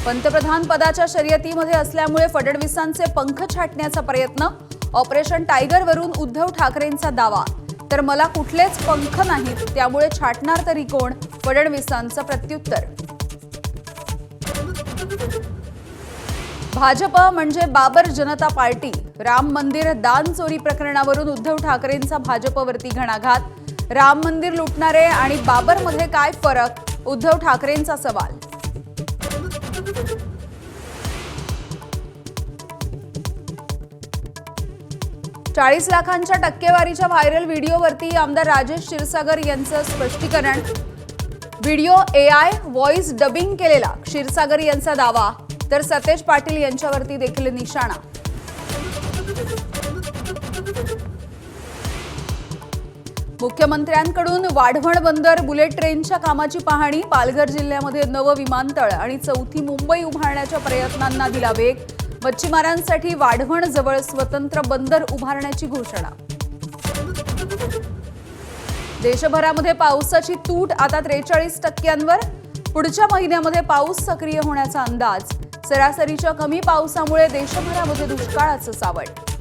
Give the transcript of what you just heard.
पंतप्रधान पदाच्या शर्यतीमध्ये असल्यामुळे फडणवीसांचे पंख छाटण्याचा प्रयत्न, ऑपरेशन टायगरवरून उद्धव ठाकरेंचा दावा, तर मला कुठलेच पंख नाहीत त्यामुळे छाटणार तरी कोण, फडणवीसांचं प्रत्युत्तर. भाजप म्हणजे बाबर जनता पार्टी, राम मंदिर दान चोरी प्रकरणावरून उद्धव ठाकरेंचा भाजपवरती घणाघात, राम मंदिर लुटणारे आणि बाबरमध्ये काय फरक, उद्धव ठाकरेंचा सवाल. ₹40 लाखांच्या टक्केवारीच्या व्हायरल व्हिडिओवरती आमदार राजेश क्षीरसागर यांचं स्पष्टीकरण. व्हिडिओ AI व्हॉइस डबिंग केलेला क्षीरसागर यांचा दावा, तर सतेज पाटील यांच्यावरती देखील निशाणा. मुख्यमंत्र्यांकडून वाढवण बंदर बुलेट ट्रेनच्या कामाची पाहणी, पालघर जिल्ह्यामध्ये नवं विमानतळ आणि चौथी मुंबई उभारण्याच्या प्रयत्नांना दिला वेग, मच्छीमारांसाठी वाढवण जवळ स्वतंत्र बंदर उभारण्याची घोषणा. देशभरामध्ये पावसाची तूट आता 43%. पुढच्या महिन्यामध्ये पाऊस सक्रिय होण्याचा अंदाज, सरासरीच्या कमी पावसामुळे देशभरामध्ये दुष्काळाचं सावट.